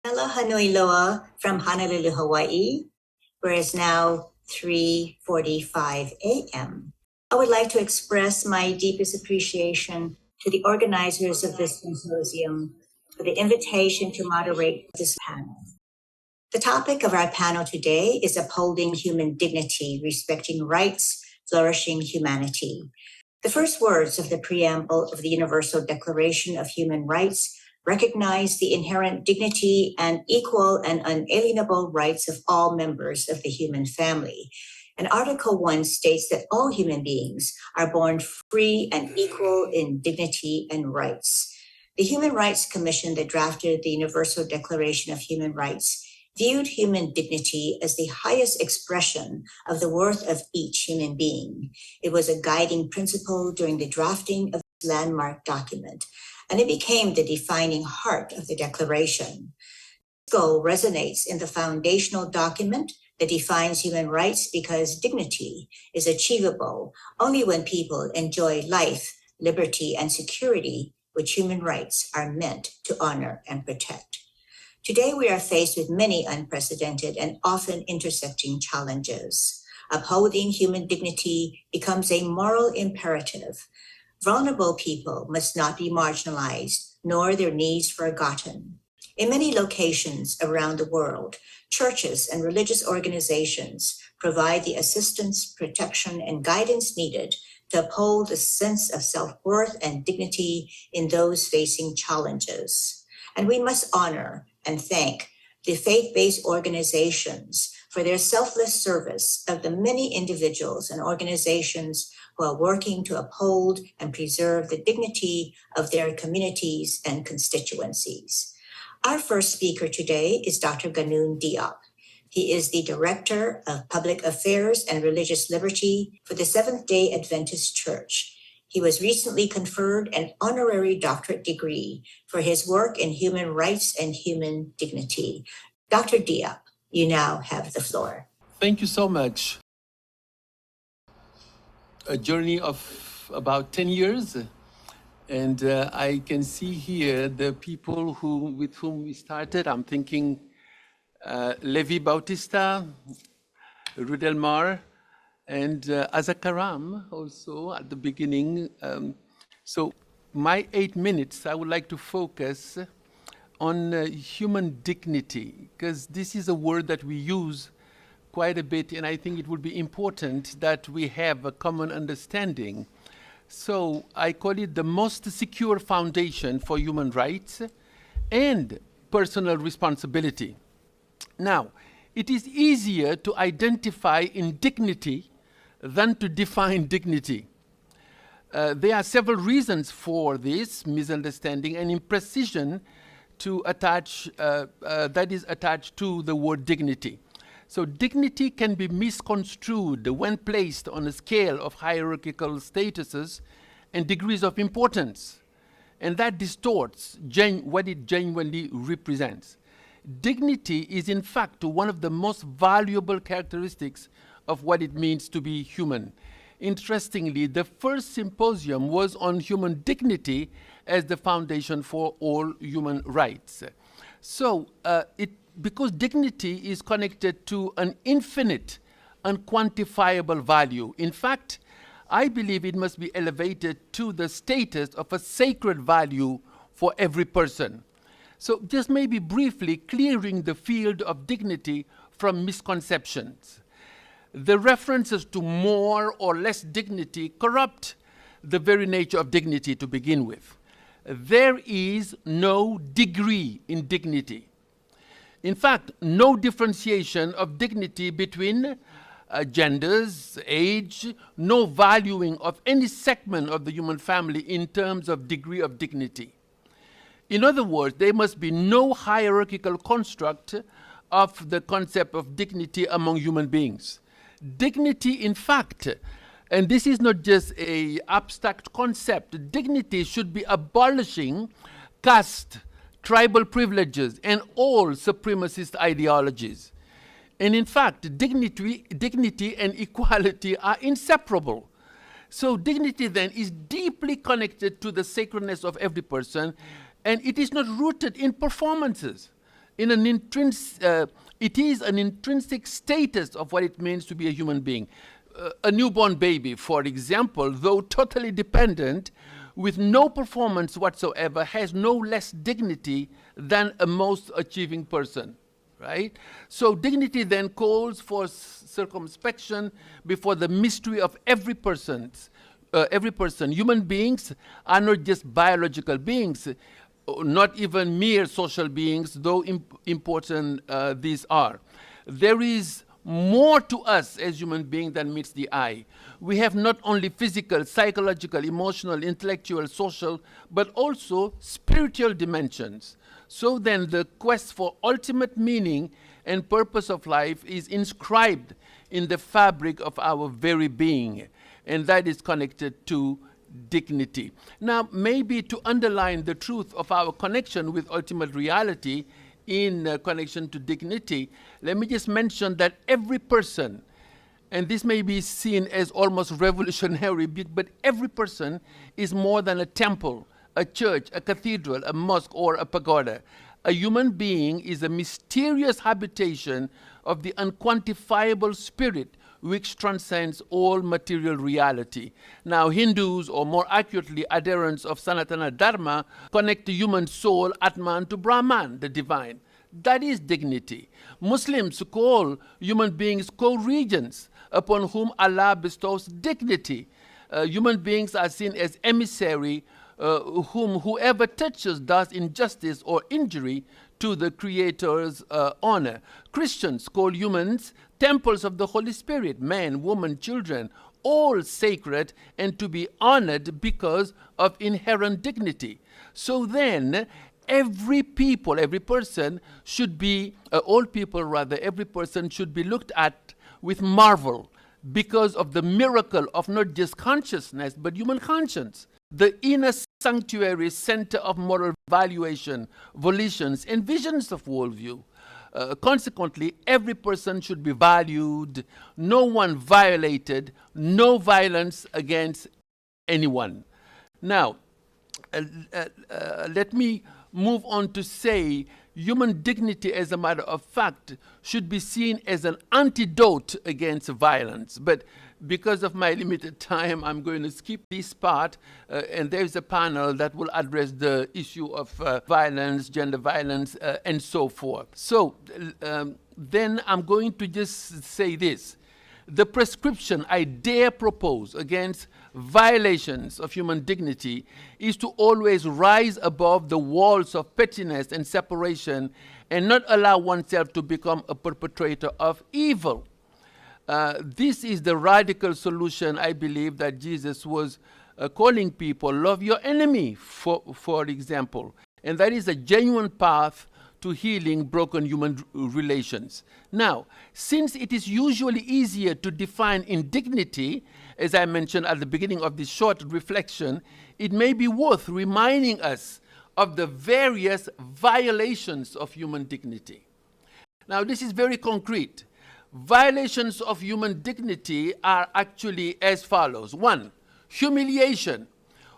Aloha nui loa from Honolulu, Hawaii, where it's now 3:45 a.m. I would like to express my deepest appreciation to the organizers of this symposium for the invitation to moderate this panel. The topic of our panel today is Upholding Human Dignity, Respecting Rights, Flourishing Humanity. The first words of the preamble of the Universal Declaration of Human Rights recognize the inherent dignity and equal and unalienable rights of all members of the human family. And Article 1 states that all human beings are born free and equal in dignity and rights. The Human Rights Commission that drafted the Universal Declaration of Human Rights viewed human dignity as the highest expression of the worth of each human being. It was a guiding principle during the drafting of this landmark document, and it became the defining heart of the Declaration. This goal resonates in the foundational document that defines human rights because dignity is achievable only when people enjoy life, liberty, and security, which human rights are meant to honor and protect. Today, we are faced with many unprecedented and often intersecting challenges. Upholding human dignity becomes a moral imperative. Vulnerable people must not be marginalized, nor their needs forgotten. In many locations around the world, churches and religious organizations provide the assistance, protection, and guidance needed to uphold a sense of self-worth and dignity in those facing challenges. And we must honor and thank the faith-based organizations for their selfless service of the many individuals and organizations who are working to uphold and preserve the dignity of their communities and constituencies. Our first speaker today is Dr. Ganoune Diop. He is the Director of Public Affairs and Religious Liberty for the Seventh-day Adventist Church. He was recently conferred an honorary doctorate degree for his work in human rights and human dignity. Dr. Diop, you now have the floor. Thank you so much. A journey of about 10 years, and I can see here the people with whom we started. I'm thinking Levi Bautista, Rudelmar, and Azakaram also at the beginning. So my 8 minutes, I would like to focus on human dignity, because this is a word that we use quite a bit, and I think it would be important that we have a common understanding. So I call it the most secure foundation for human rights and personal responsibility. Now, it is easier to identify indignity than to define dignity. There are several reasons for this misunderstanding and imprecision that is attached to the word dignity. So dignity can be misconstrued when placed on a scale of hierarchical statuses and degrees of importance, and that distorts what it genuinely represents. Dignity is in fact one of the most valuable characteristics of what it means to be human. Interestingly, the first symposium was on human dignity as the foundation for all human rights. So because dignity is connected to an infinite, unquantifiable value. In fact, I believe it must be elevated to the status of a sacred value for every person. So just maybe briefly clearing the field of dignity from misconceptions. The references to more or less dignity corrupt the very nature of dignity to begin with. There is no degree in dignity. In fact, no differentiation of dignity between genders, age, no valuing of any segment of the human family in terms of degree of dignity. In other words, there must be no hierarchical construct of the concept of dignity among human beings. Dignity, in fact, and this is not just an abstract concept, dignity should be abolishing caste, tribal privileges, and all supremacist ideologies. And in fact, dignity and equality are inseparable. So dignity then is deeply connected to the sacredness of every person, and it is not rooted in performances. it is an intrinsic status of what it means to be a human being. A newborn baby, for example, though totally dependent, with no performance whatsoever, has no less dignity than a most achieving person, right? So dignity then calls for circumspection before the mystery of every person. Human beings are not just biological beings, not even mere social beings, though important these are. There is more to us as human beings than meets the eye. We have not only physical, psychological, emotional, intellectual, social, but also spiritual dimensions. So then the quest for ultimate meaning and purpose of life is inscribed in the fabric of our very being, and that is connected to dignity. Now, maybe to underline the truth of our connection with ultimate reality in connection to dignity, let me just mention that every person, and this may be seen as almost revolutionary, but every person is more than a temple, a church, a cathedral, a mosque, or a pagoda. A human being is a mysterious habitation of the unquantifiable spirit which transcends all material reality. Now, Hindus, or more accurately, adherents of Sanatana Dharma, connect the human soul, Atman, to Brahman, the divine. That is dignity. Muslims call human beings co-regents upon whom Allah bestows dignity. Human beings are seen as emissary whom whoever touches does injustice or injury to the Creator's honor. Christians call humans temples of the Holy Spirit, man, woman, children, all sacred and to be honored because of inherent dignity. So then, every person should be looked at with marvel because of the miracle of not just consciousness, but human conscience. The inner sanctuary center of moral valuation, volitions, and visions of worldview. Consequently, every person should be valued, no one violated, no violence against anyone. Now, let me move on to say human dignity, as a matter of fact, should be seen as an antidote against violence. But because of my limited time, I'm going to skip this part, and there's a panel that will address the issue of violence, gender violence, and so forth. So then I'm going to just say this. The prescription I dare propose against violations of human dignity is to always rise above the walls of pettiness and separation and not allow oneself to become a perpetrator of evil. This is the radical solution, I believe, that Jesus was calling people. Love your enemy, for example. And that is a genuine path to healing broken human relations. Now, since it is usually easier to define indignity, as I mentioned at the beginning of this short reflection, it may be worth reminding us of the various violations of human dignity. Now, this is very concrete. Violations of human dignity are actually as follows. 1, humiliation.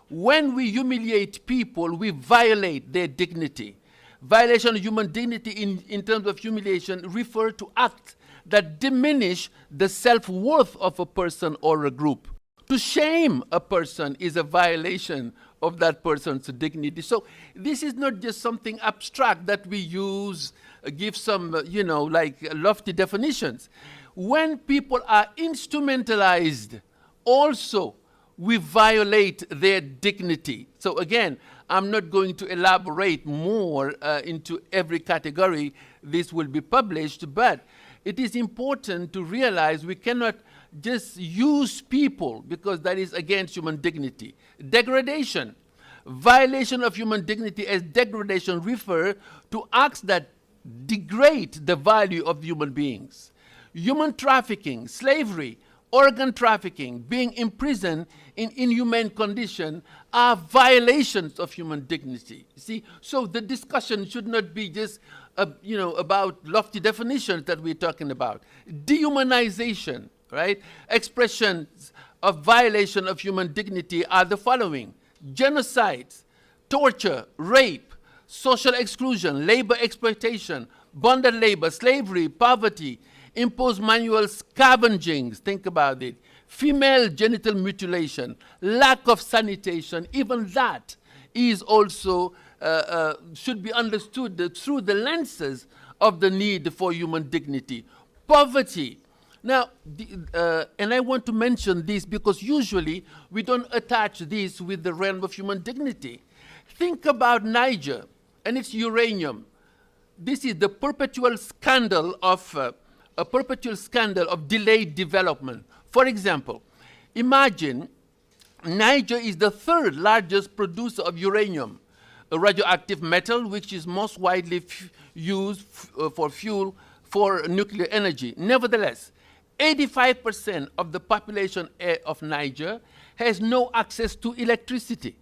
When we humiliate people, we violate their dignity. Violation of human dignity in terms of humiliation refer to acts that diminish the self-worth of a person or a group. To shame a person is a violation of that person's dignity. So this is not just something abstract that we use, give some, like lofty definitions. When people are instrumentalized, also we violate their dignity. So again, I'm not going to elaborate more into every category. This will be published, but it is important to realize we cannot just use people because that is against human dignity. Degradation. Violation of human dignity as degradation refer to acts that degrade the value of human beings. Human trafficking, slavery, organ trafficking, being imprisoned in inhumane condition are violations of human dignity. See, so the discussion should not be just, about lofty definitions that we're talking about. Dehumanization, right? Expressions of violation of human dignity are the following: genocides, torture, rape, social exclusion, labor exploitation, bonded labor, slavery, poverty, imposed manual scavenging, think about it, female genital mutilation, lack of sanitation, even that is also, should be understood through the lenses of the need for human dignity. Poverty. Now, and I want to mention this because usually we don't attach this with the realm of human dignity. Think about Niger and its uranium. This is the perpetual scandal of delayed development. For example, imagine Niger is the third largest producer of uranium, a radioactive metal which is most widely used for fuel for nuclear energy. Nevertheless, 85% of the population of Niger has no access to electricity.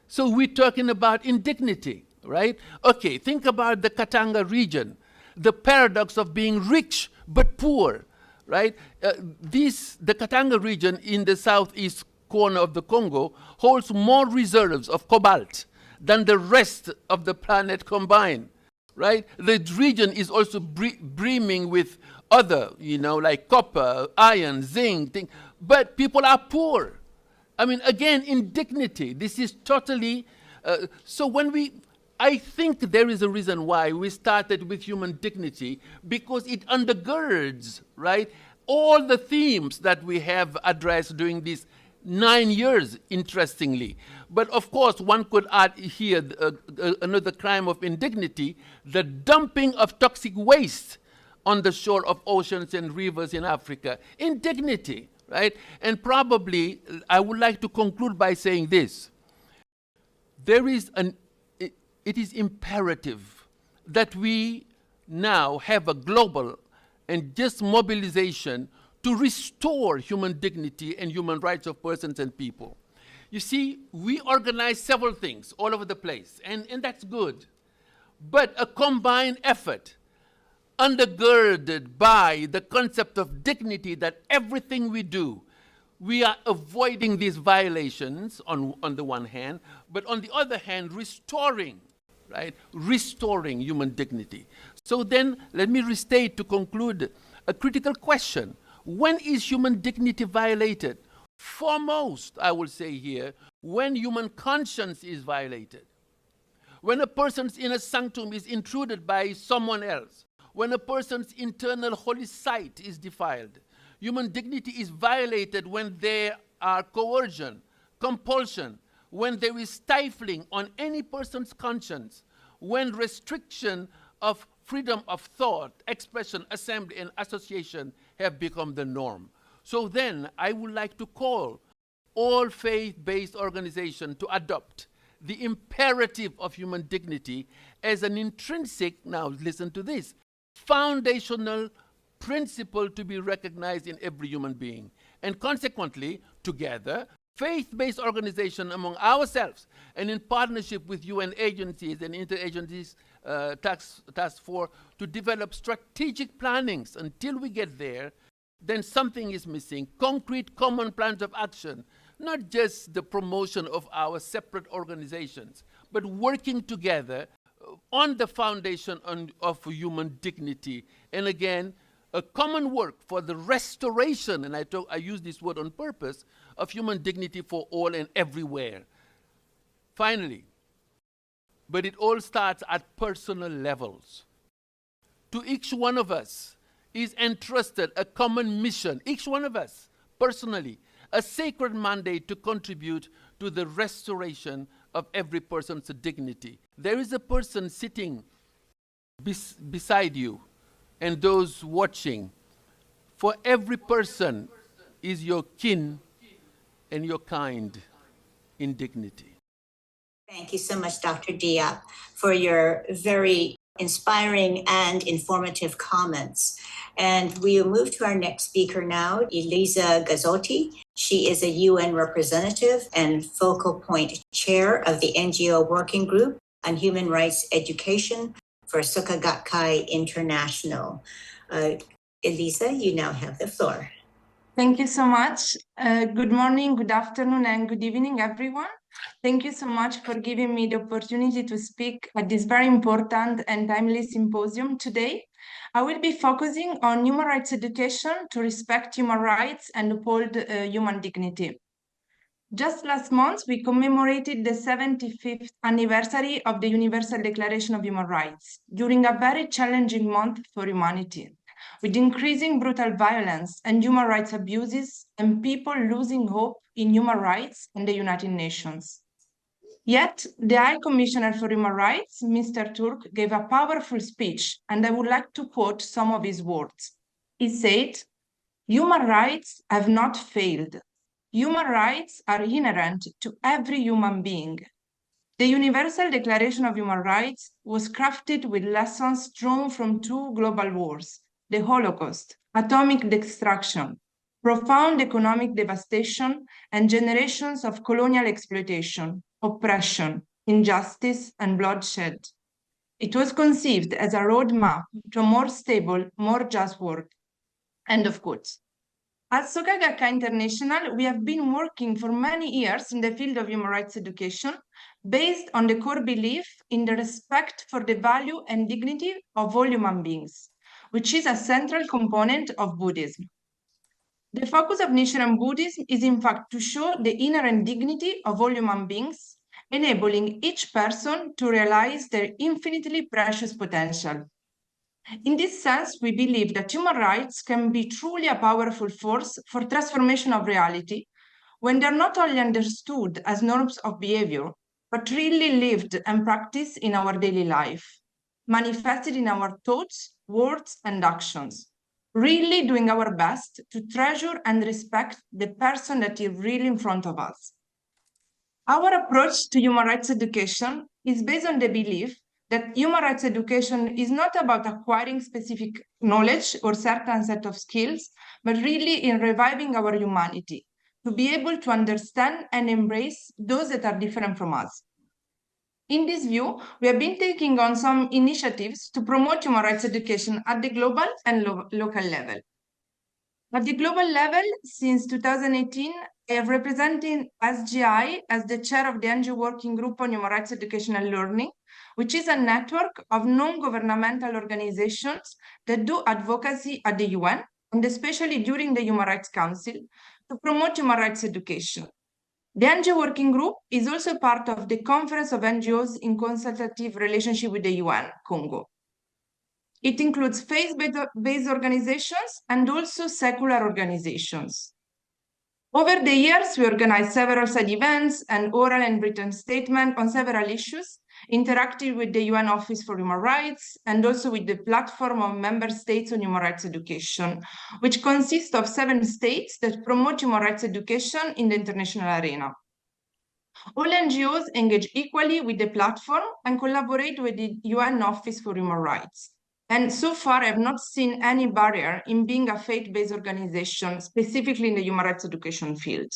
So we're talking about indignity, right? Okay, think about the Katanga region, the paradox of being rich but poor, right? The Katanga region in the southeast corner of the Congo holds more reserves of cobalt than the rest of the planet combined, right? The region is also brimming with other, like copper, iron, zinc, but people are poor. I mean, again, indignity. This is totally, I think there is a reason why we started with human dignity, because it undergirds, right, all the themes that we have addressed during these 9 years, interestingly. But of course, one could add here another crime of indignity, the dumping of toxic waste on the shore of oceans and rivers in Africa. Indignity, right? And probably, I would like to conclude by saying this. It is imperative that we now have a global and just mobilization to restore human dignity and human rights of persons and people. You see, we organize several things all over the place, and that's good. But a combined effort undergirded by the concept of dignity, that everything we do, we are avoiding these violations on the one hand, but on the other hand, restoring, right? Restoring human dignity. So then, let me restate to conclude a critical question. When is human dignity violated? Foremost, I will say here, when human conscience is violated. When a person's inner sanctum is intruded by someone else. When a person's internal holy site is defiled. Human dignity is violated when there are coercion, compulsion, when there is stifling on any person's conscience, when restriction of freedom of thought, expression, assembly, and association have become the norm. So then, I would like to call all faith-based organizations to adopt the imperative of human dignity as an intrinsic, now listen to this, foundational principle to be recognized in every human being. And consequently, together, faith-based organization among ourselves and in partnership with UN agencies and interagencies task force to develop strategic plannings. Until we get there, then something is missing. Concrete common plans of action, not just the promotion of our separate organizations, but working together on the foundation of human dignity. And again, a common work for the restoration, and I use this word on purpose, of human dignity for all and everywhere. Finally, but it all starts at personal levels. To each one of us is entrusted a common mission, each one of us, personally, a sacred mandate to contribute to the restoration of every person's dignity. There is a person sitting beside you and those watching. For every person is your kin and your kind in dignity. Thank you so much, Dr. Diop, for your very inspiring and informative comments. And we will move to our next speaker now, Elisa Gazzotti. She is a UN representative and focal point chair of the NGO Working Group on Human Rights Education for Soka Gakkai International. Elisa, you now have the floor. Thank you so much. Good morning, good afternoon, and good evening, everyone. Thank you so much for giving me the opportunity to speak at this very important and timely symposium today. I will be focusing on human rights education to respect human rights and uphold human dignity. Just last month, we commemorated the 75th anniversary of the Universal Declaration of Human Rights during a very challenging month for humanity, with increasing brutal violence and human rights abuses and people losing hope in human rights and the United Nations. Yet, the High Commissioner for Human Rights, Mr. Turk, gave a powerful speech, and I would like to quote some of his words. He said, "Human rights have not failed. Human rights are inherent to every human being. The Universal Declaration of Human Rights was crafted with lessons drawn from two global wars, the Holocaust, atomic destruction, profound economic devastation, and generations of colonial exploitation, oppression, injustice, and bloodshed. It was conceived as a roadmap to a more stable, more just world." End of quote. At Soka Gakkai International, we have been working for many years in the field of human rights education based on the core belief in the respect for the value and dignity of all human beings, which is a central component of Buddhism. The focus of Nichiren Buddhism is in fact to show the inherent dignity of all human beings, enabling each person to realize their infinitely precious potential. In this sense, we believe that human rights can be truly a powerful force for transformation of reality when they're not only understood as norms of behavior, but really lived and practiced in our daily life, manifested in our thoughts, words, and actions, really doing our best to treasure and respect the person that is really in front of us. Our approach to human rights education is based on the belief that human rights education is not about acquiring specific knowledge or certain set of skills, but really in reviving our humanity, to be able to understand and embrace those that are different from us. In this view, we have been taking on some initiatives to promote human rights education at the global and local level. At the global level, since 2018, I have represented SGI as the chair of the NGO Working Group on Human Rights Education and Learning, which is a network of non-governmental organizations that do advocacy at the UN, and especially during the Human Rights Council, to promote human rights education. The NGO Working Group is also part of the Conference of NGOs in Consultative Relationship with the UN, Congo. It includes faith-based organizations and also secular organizations. Over the years, we organized several side events and oral and written statements on several issues, interacted with the UN Office for Human Rights and also with the platform of member states on human rights education, which consists of 7 states that promote human rights education in the international arena. All NGOs engage equally with the platform and collaborate with the UN Office for Human Rights. And so far, I have not seen any barrier in being a faith-based organization, specifically in the human rights education field.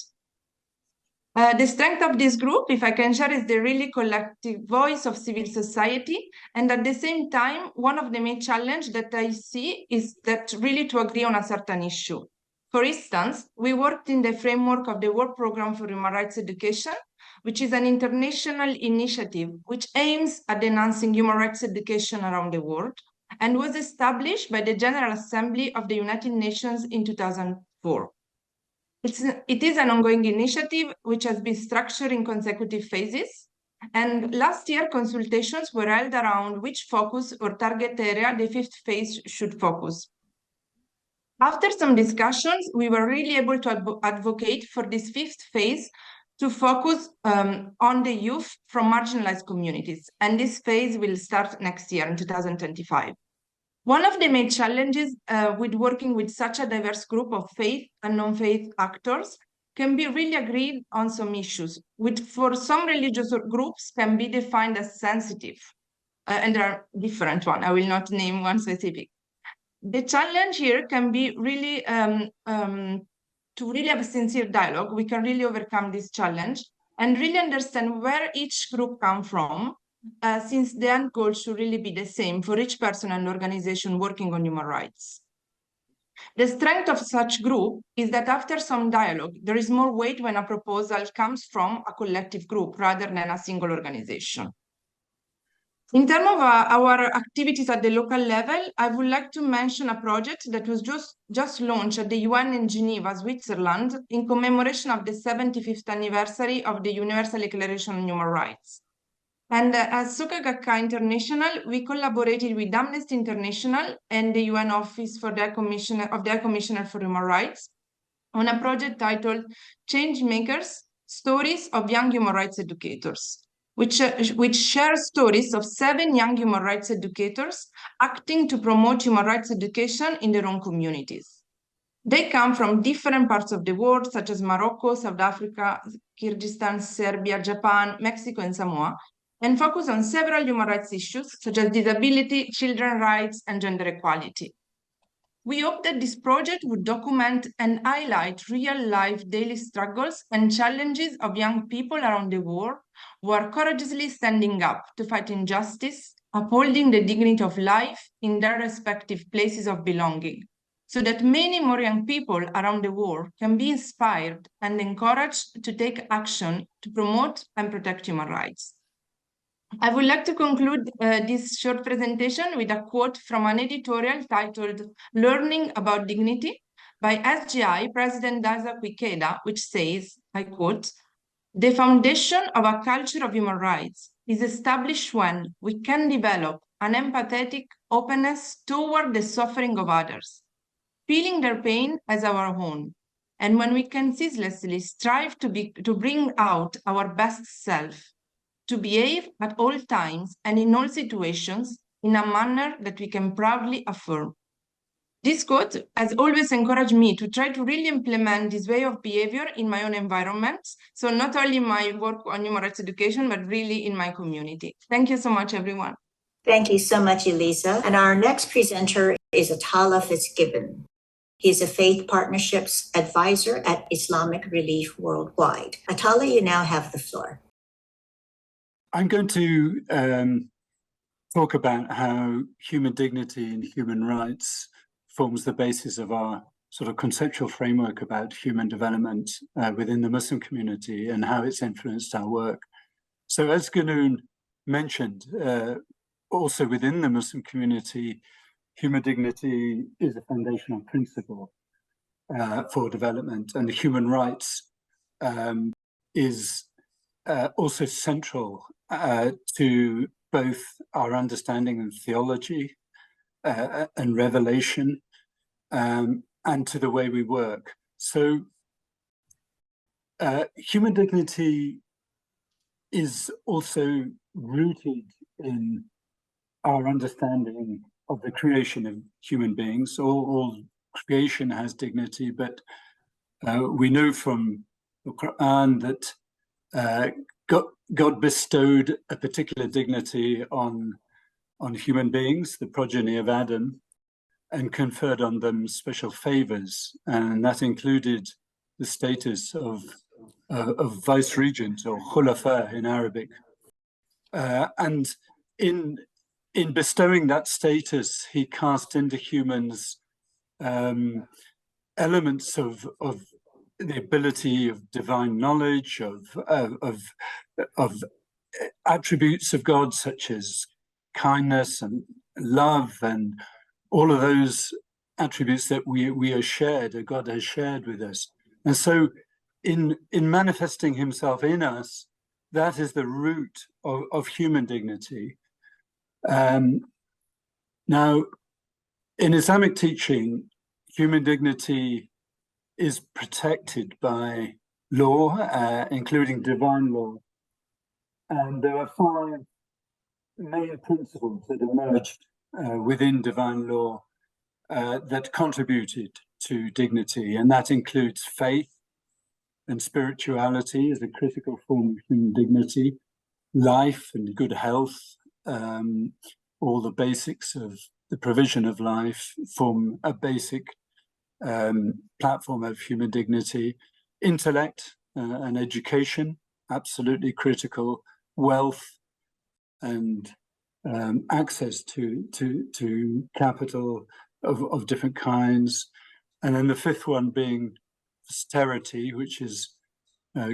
The strength of this group, if I can share, is the really collective voice of civil society. And at the same time, one of the main challenges that I see is that really to agree on a certain issue. For instance, we worked in the framework of the World Programme for Human Rights Education, which is an international initiative which aims at enhancing human rights education around the world, and was established by the General Assembly of the United Nations in 2004. It is an ongoing initiative which has been structured in consecutive phases, and last year consultations were held around which focus or target area the 5th phase should focus. After some discussions, we were really able to advocate for this 5th phase to focus on the youth from marginalized communities, and this phase will start next year in 2025. One of the main challenges with working with such a diverse group of faith and non-faith actors can be really agreed on some issues, which for some religious groups can be defined as sensitive. And there are different ones. I will not name one specific. The challenge here can be really to really have a sincere dialogue. We can really overcome this challenge and really understand where each group comes from, since the end goal should really be the same for each person and organization working on human rights. The strength of such group is that after some dialogue, there is more weight when a proposal comes from a collective group rather than a single organization. In terms of our activities at the local level, I would like to mention a project that was just launched at the UN in Geneva, Switzerland, in commemoration of the 75th anniversary of the Universal Declaration on Human Rights. And as Soka Gakkai International, we collaborated with Amnesty International and the UN Office for their Commissioner for Human Rights on a project titled Change Makers, Stories of Young Human Rights Educators, which shares stories of 7 young human rights educators acting to promote human rights education in their own communities. They come from different parts of the world, such as Morocco, South Africa, Kyrgyzstan, Serbia, Japan, Mexico, and Samoa, and focus on several human rights issues, such as disability, children's rights, and gender equality. We hope that this project would document and highlight real-life daily struggles and challenges of young people around the world who are courageously standing up to fight injustice, upholding the dignity of life in their respective places of belonging, so that many more young people around the world can be inspired and encouraged to take action to promote and protect human rights. I would like to conclude this short presentation with a quote from an editorial titled Learning About Dignity by SGI President Dasa Kwikeda, which says, I quote, "The foundation of a culture of human rights is established when we can develop an empathetic openness toward the suffering of others, feeling their pain as our own, and when we can ceaselessly strive to bring out our best self, to behave at all times and in all situations in a manner that we can proudly affirm." This quote has always encouraged me to try to really implement this way of behavior in my own environment. So not only my work on human rights education, but really in my community. Thank you so much, everyone. Thank you so much, Elisa. And our next presenter is Atallah Fitzgibbon. He is a faith partnerships advisor at Islamic Relief Worldwide. Atallah, you now have the floor. I'm going to talk about how human dignity and human rights forms the basis of our sort of conceptual framework about human development within the Muslim community and how it's influenced our work. So as Ganoune mentioned, also within the Muslim community, human dignity is a foundational principle for development, and the human rights is also central to both our understanding of theology and revelation, and to the way we work. So human dignity is also rooted in our understanding of the creation of human beings. All creation has dignity, but we know from the Quran that God bestowed a particular dignity on human beings, the progeny of Adam, and conferred on them special favors, and that included the status of vice-regent, or khulafa in Arabic. And in bestowing that status, he cast into humans elements of the ability of divine knowledge, of attributes of God, such as kindness and love, and all of those attributes that we are shared, that God has shared with us. And so in manifesting himself in us, that is the root of human dignity. Now, in Islamic teaching, human dignity is protected by law, including divine law. And there are 5 main principles that emerged within divine law that contributed to dignity, and that includes faith and spirituality as a critical form of human dignity, life and good health, all the basics of the provision of life form a basic platform of human dignity, intellect and education, absolutely critical, wealth and access to capital of different kinds, And then the fifth one being posterity, which is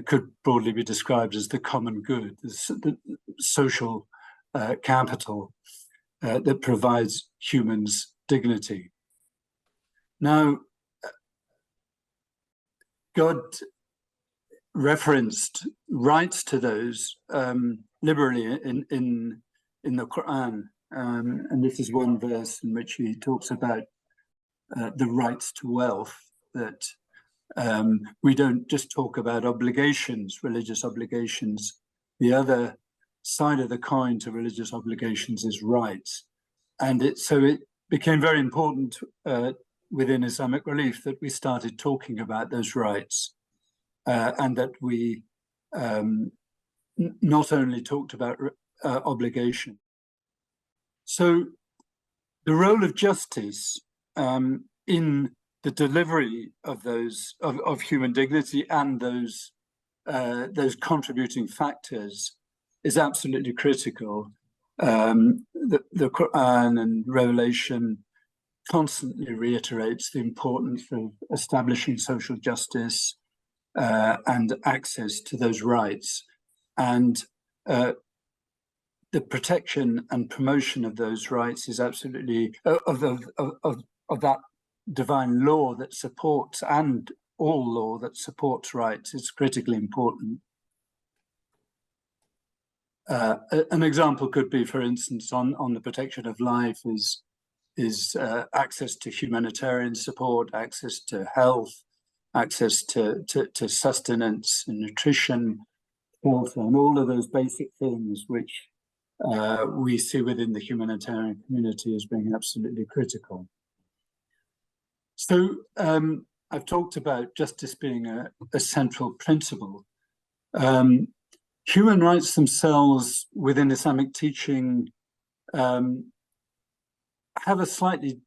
could broadly be described as the common good, the social capital that provides humans dignity. Now, God referenced rights to those liberally in the Quran, and this is one verse in which he talks about the rights to wealth, that we don't just talk about obligations, religious obligations. The other side of the coin to religious obligations is rights. And so it became very important within Islamic relief that we started talking about those rights, and that we not only talked about obligation. So the role of justice in the delivery of those of human dignity and those contributing factors is absolutely critical. The Quran and Revelation constantly reiterates the importance of establishing social justice and access to those rights, and the protection and promotion of those rights is absolutely of that divine law that supports, and all law that supports rights is critically important. An example could be, for instance, on the protection of life is access to humanitarian support, access to health, access to sustenance and nutrition, health, and all of those basic things which we see within the humanitarian community as being absolutely critical. So I've talked about justice being a central principle. Human rights themselves within Islamic teaching have a slightly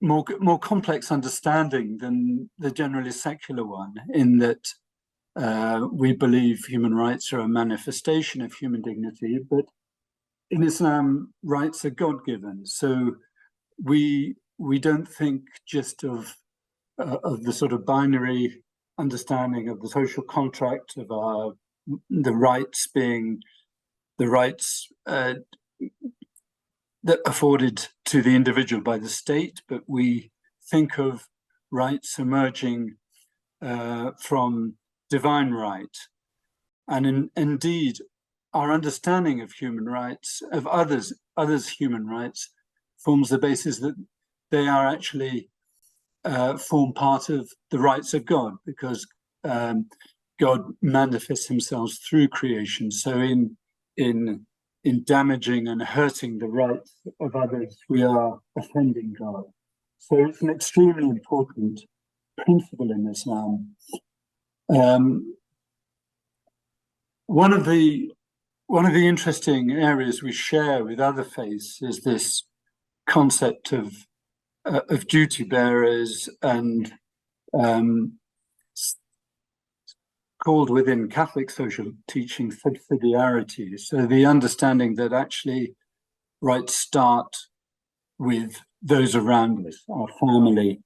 more complex understanding than the generally secular one, in that we believe human rights are a manifestation of human dignity, but in Islam, rights are God-given. So we don't think just of the sort of binary understanding of the social contract of the rights being the rights that afforded to the individual by the state, but we think of rights emerging from divine right. And indeed, our understanding of human rights, of others' human rights, forms the basis that they are actually form part of the rights of God, because God manifests himself through creation. So in damaging and hurting the rights of others, we are offending God. So it's an extremely important principle in Islam. One of the interesting areas we share with other faiths is this concept of duty bearers, and called within Catholic social teaching subsidiarity. So the understanding that actually rights start with those around us, our family,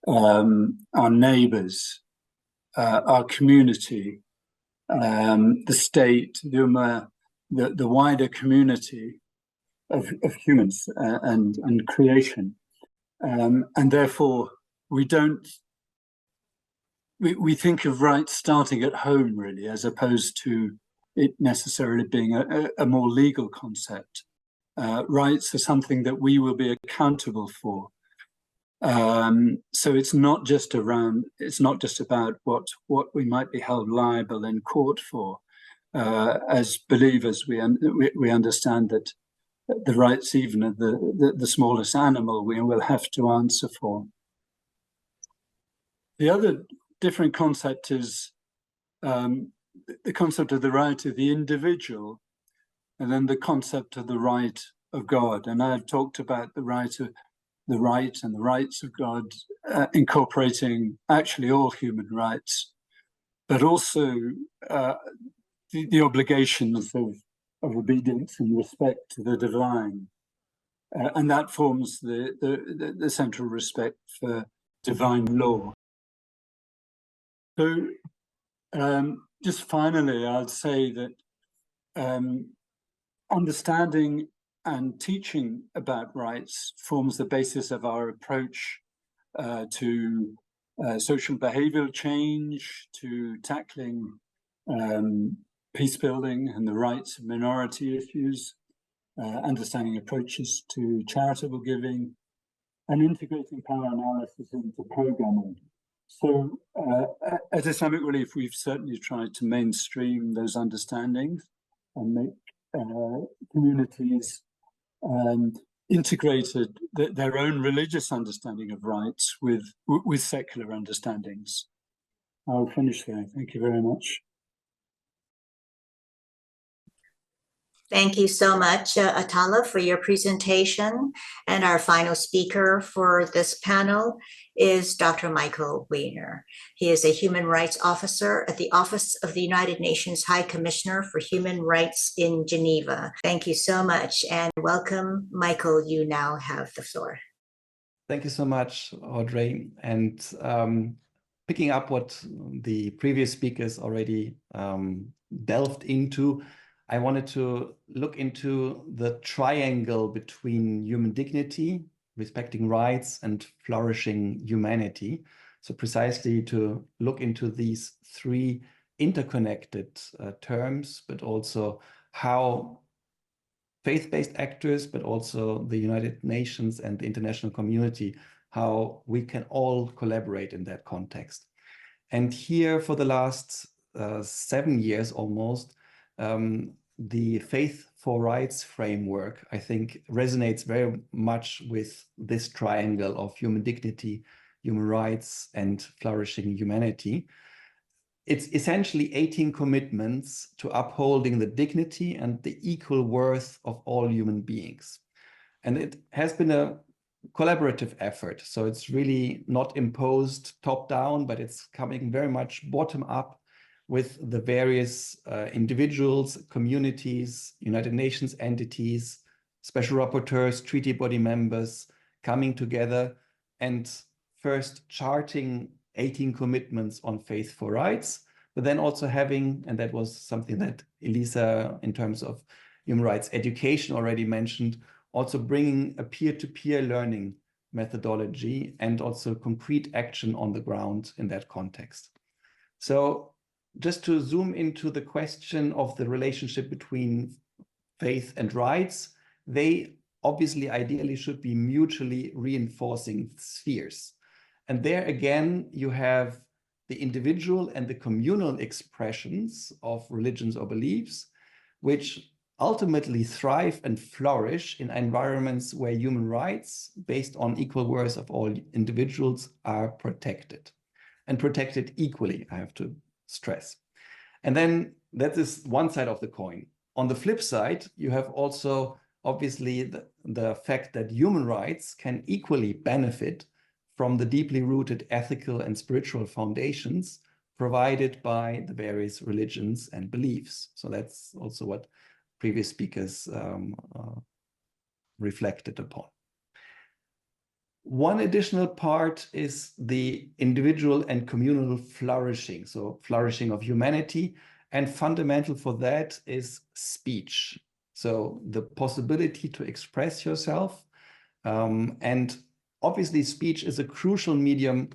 our neighbors, our community, the state, the wider community of humans and creation. And therefore, we think of rights starting at home, really, as opposed to it necessarily being a more legal concept. Rights are something that we will be accountable for. So it's not just about what we might be held liable in court for. As believers, we understand that the rights even of the smallest animal we will have to answer for. The other different concept is the concept of the right of the individual, and then the concept of the right of God. And I've talked about the right and the rights of God, incorporating actually all human rights, but also the obligations of obedience and respect to the divine. and that forms the central respect for divine law. So just finally, I'd say that understanding and teaching about rights forms the basis of our approach to social behavioral change, to tackling peace building and the rights of minority issues, understanding approaches to charitable giving, and integrating power analysis into programming. So at Islamic Relief, we've certainly tried to mainstream those understandings and make communities integrated their own religious understanding of rights with secular understandings. I'll finish there. Thank you very much. Thank you so much, Atallah, for your presentation. And our final speaker for this panel is Dr. Michael Wiener. He is a human rights officer at the Office of the United Nations High Commissioner for Human Rights in Geneva. Thank you so much and welcome, Michael. You now have the floor. Thank you so much, Audrey. And picking up what the previous speakers already delved into, I wanted to look into the triangle between human dignity, respecting rights, and flourishing humanity. So precisely to look into these three interconnected terms, but also how faith-based actors, but also the United Nations and the international community, how we can all collaborate in that context. And here for the last 7 years almost, the Faith for Rights framework, I think, resonates very much with this triangle of human dignity, human rights, and flourishing humanity. It's essentially 18 commitments to upholding the dignity and the equal worth of all human beings. And it has been a collaborative effort. So it's really not imposed top down, but it's coming very much bottom up with the various individuals, communities, United Nations entities, special rapporteurs, treaty body members coming together and first charting 18 commitments on faith for rights, but then also having, and that was something that Elisa in terms of human rights education already mentioned, also bringing a peer-to-peer learning methodology and also concrete action on the ground in that context. So just to zoom into the question of the relationship between faith and rights, they obviously ideally should be mutually reinforcing spheres. And there again, you have the individual and the communal expressions of religions or beliefs, which ultimately thrive and flourish in environments where human rights, based on equal worth of all individuals, are protected. And protected equally, I have to stress. And then that is one side of the coin. On the flip side, you have also obviously the fact that human rights can equally benefit from the deeply rooted ethical and spiritual foundations provided by the various religions and beliefs. So that's also what previous speakers reflected upon. One additional part is the individual and communal flourishing, so flourishing of humanity, and fundamental for that is speech. So the possibility to express yourself, and obviously speech is a crucial medium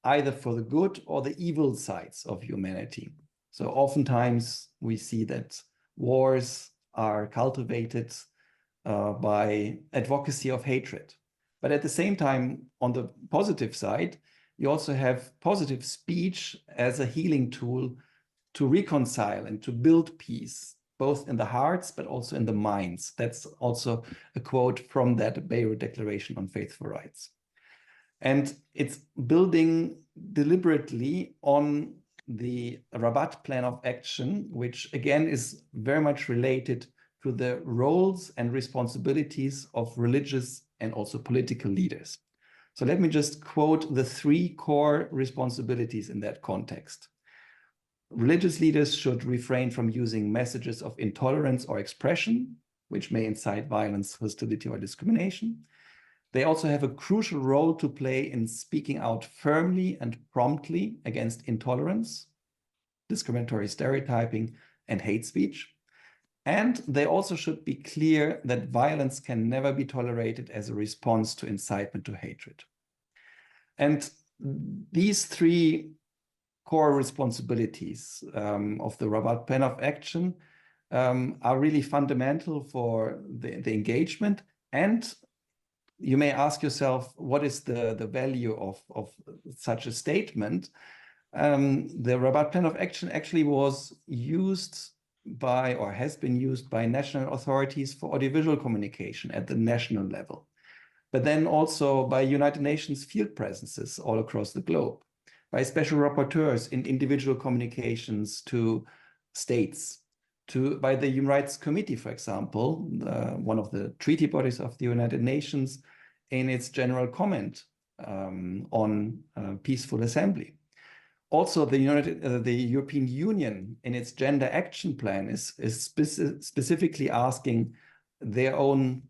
either for the good or the evil sides of humanity. So oftentimes we see that wars are cultivated by advocacy of hatred. But at the same time, on the positive side, you also have positive speech as a healing tool to reconcile and to build peace, both in the hearts, but also in the minds. That's also a quote from that Beirut Declaration on Faith for Rights. And it's building deliberately on the Rabat Plan of Action, which again is very much related to the roles and responsibilities of religious and also political leaders. So let me just quote the three core responsibilities in that context. Religious leaders should refrain from using messages of intolerance or expression. which may incite violence, hostility, or discrimination. They also have a crucial role to play in speaking out firmly and promptly against intolerance, discriminatory stereotyping, and hate speech. And they also should be clear that violence can never be tolerated as a response to incitement to hatred. And these three core responsibilities of the Rabat Plan of Action are really fundamental for the engagement. And you may ask yourself, what is the value of such a statement? The Rabat Plan of Action actually was used by, or has been used by, national authorities for audiovisual communication at the national level, but then also by United Nations field presences all across the globe, by special rapporteurs in individual communications to states, by the Human Rights Committee, for example, one of the treaty bodies of the United Nations, in its general comment on peaceful assembly. Also, the European Union, in its gender action plan, is specifically asking their own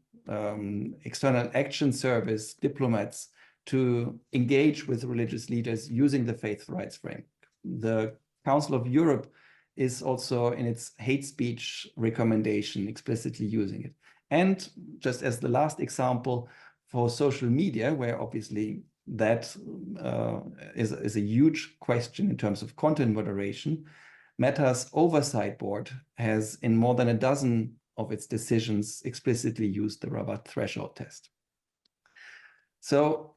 external action service diplomats to engage with religious leaders using the faith rights framework. The Council of Europe is also, in its hate speech recommendation, explicitly using it. And just as the last example, for social media, where obviously that is a huge question in terms of content moderation, Meta's Oversight Board has, in more than a dozen of its decisions, explicitly used the Rabat threshold test. So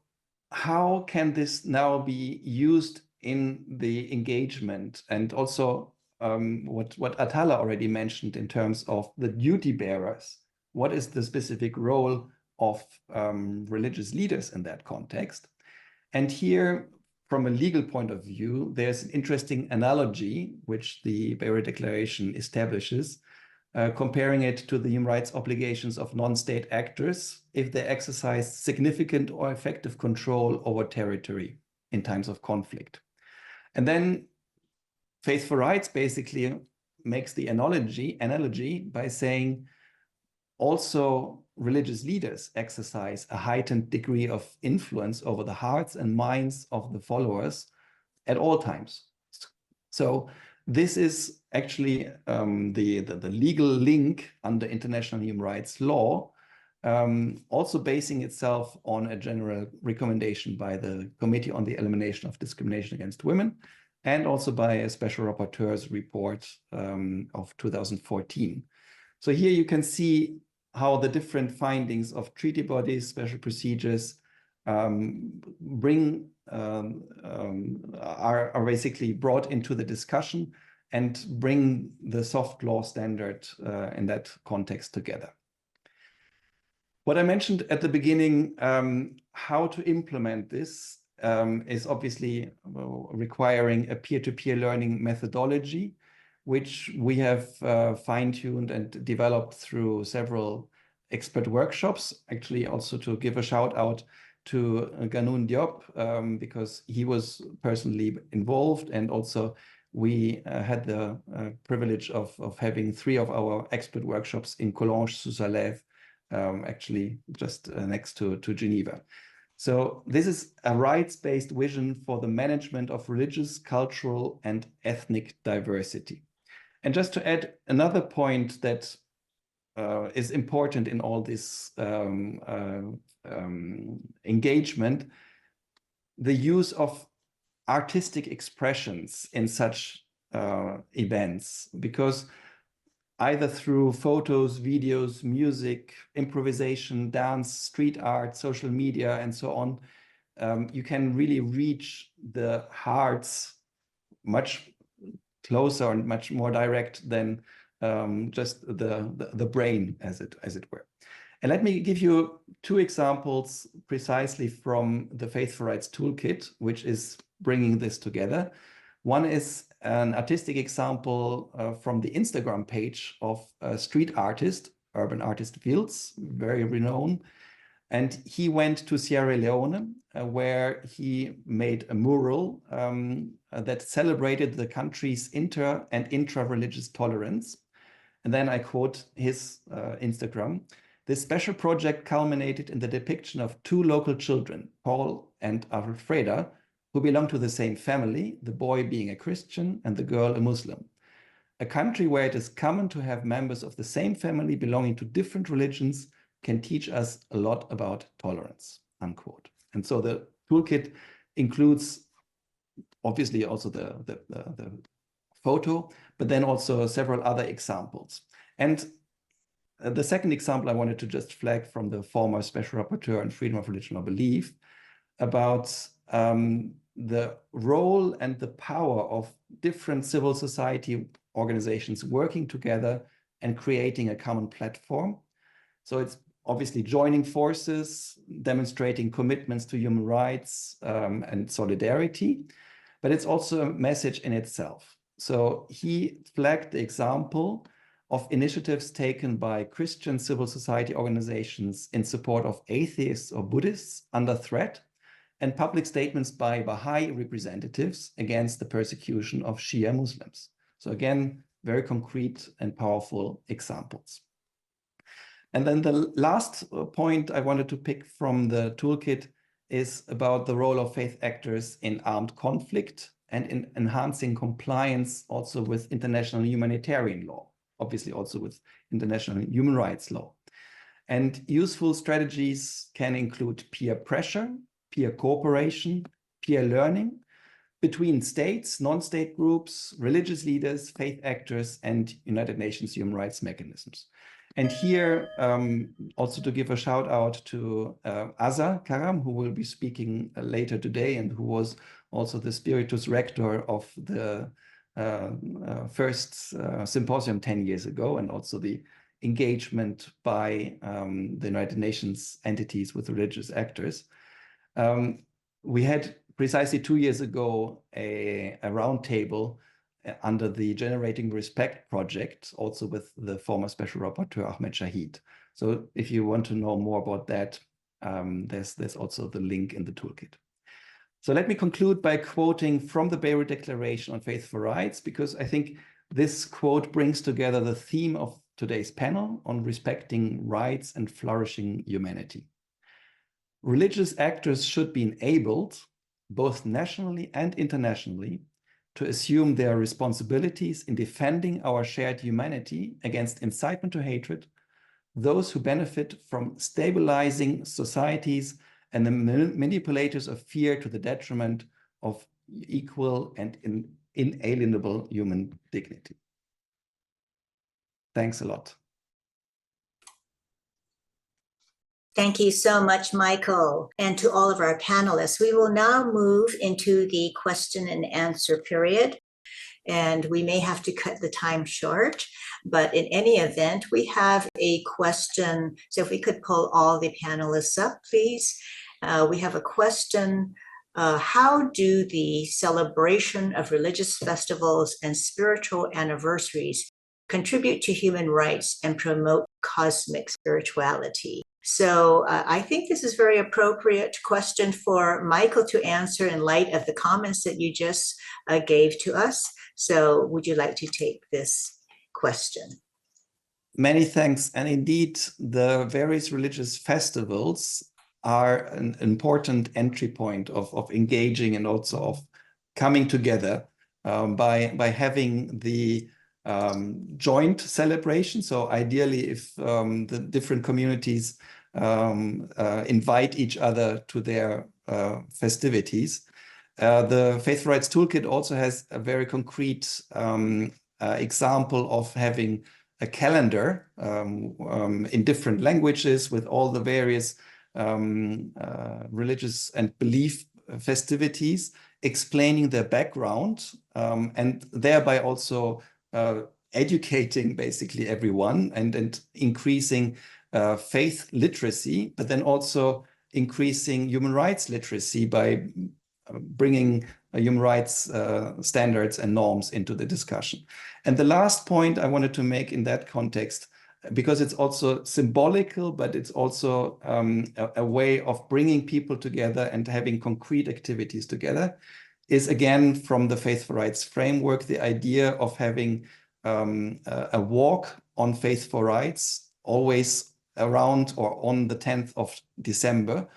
how can this now be used in the engagement? And also what Atallah already mentioned in terms of the duty bearers. What is the specific role of religious leaders in that context? And here, from a legal point of view, there's an interesting analogy which the Beirut Declaration establishes, comparing it to the human rights obligations of non-state actors if they exercise significant or effective control over territory in times of conflict. And then Faith for Rights basically makes the analogy by saying also religious leaders exercise a heightened degree of influence over the hearts and minds of the followers at all times. So this is actually the legal link under international human rights law, also basing itself on a general recommendation by the Committee on the Elimination of Discrimination Against Women, and also by a special rapporteur's report of 2014. So here you can see how the different findings of treaty bodies, special procedures, are basically brought into the discussion and bring the soft law standard in that context together. What I mentioned at the beginning, how to implement this is obviously requiring a peer-to-peer learning methodology, which we have fine-tuned and developed through several expert workshops. Actually, also to give a shout out to Ganoune Diop, because he was personally involved, and also we had the privilege of having 3 of our expert workshops in Collonges-sous-Salève, actually just next to Geneva. So this is a rights-based vision for the management of religious, cultural, and ethnic diversity. And just to add another point that is important in all this engagement, the use of artistic expressions in such events, because either through photos, videos, music, improvisation, dance, street art, social media, and so on, you can really reach the hearts much closer and much more direct than just the brain, as it were. And let me give you 2 examples precisely from the Faith for Rights Toolkit, which is bringing this together. One is an artistic example from the Instagram page of a street artist, urban artist Fields, very renowned. And he went to Sierra Leone, where he made a mural that celebrated the country's inter- and intra-religious tolerance. And then I quote his Instagram. This special project culminated in the depiction of two local children, Paul and Alfreda, who belong to the same family, the boy being a Christian and the girl a Muslim. A country where it is common to have members of the same family belonging to different religions can teach us a lot about tolerance, unquote. And so the toolkit includes obviously also the photo, but then also several other examples. And the second example I wanted to just flag from the former Special Rapporteur on Freedom of Religion or Belief about the role and the power of different civil society organizations working together and creating a common platform. So it's obviously joining forces, demonstrating commitments to human rights and solidarity, but it's also a message in itself. So he flagged the example of initiatives taken by Christian civil society organizations in support of atheists or Buddhists under threat, and public statements by Baha'i representatives against the persecution of Shia Muslims. So again, very concrete and powerful examples. And then the last point I wanted to pick from the toolkit is about the role of faith actors in armed conflict and in enhancing compliance also with international humanitarian law, obviously also with international human rights law. And useful strategies can include peer pressure, peer cooperation, peer learning between states, non-state groups, religious leaders, faith actors, and United Nations human rights mechanisms. And here, also to give a shout out to Azza Karam, who will be speaking later today and who was also the Spiritus Rector of the first symposium 10 years ago, and also the engagement by the United Nations entities with religious actors. We had precisely 2 years ago a roundtable under the Generating Respect project, also with the former Special Rapporteur Ahmed Shahid. So if you want to know more about that, there's also the link in the toolkit. So let me conclude by quoting from the Beirut Declaration on Faith for Rights, because I think this quote brings together the theme of today's panel on respecting rights and flourishing humanity. Religious actors should be enabled, both nationally and internationally, to assume their responsibilities in defending our shared humanity against incitement to hatred, those who benefit from stabilizing societies and the manipulators of fear to the detriment of equal and inalienable human dignity. Thanks a lot. Thank you so much, Michael, and to all of our panelists. We will now move into the question and answer period, and we may have to cut the time short, but in any event, we have a question. So if we could pull all the panelists up, please. We have a question. How do the celebration of religious festivals and spiritual anniversaries contribute to human rights and promote cosmic spirituality? So I think this is a very appropriate question for Michael to answer in light of the comments that you just gave to us. So would you like to take this question? Many thanks. And indeed, the various religious festivals are an important entry point of engaging and also of coming together by having the joint celebration. So ideally, if the different communities invite each other to their festivities. The Faith Rights Toolkit also has a very concrete example of having a calendar in different languages with all the various religious and belief festivities, explaining their background and thereby also educating basically everyone and increasing faith literacy, but then also increasing human rights literacy by bringing human rights standards and norms into the discussion. And the last point I wanted to make in that context, because it's also symbolical, but it's also a way of bringing people together and having concrete activities together, is again from the Faith for Rights framework, the idea of having a walk on Faith for Rights, always around or on the 10th of December,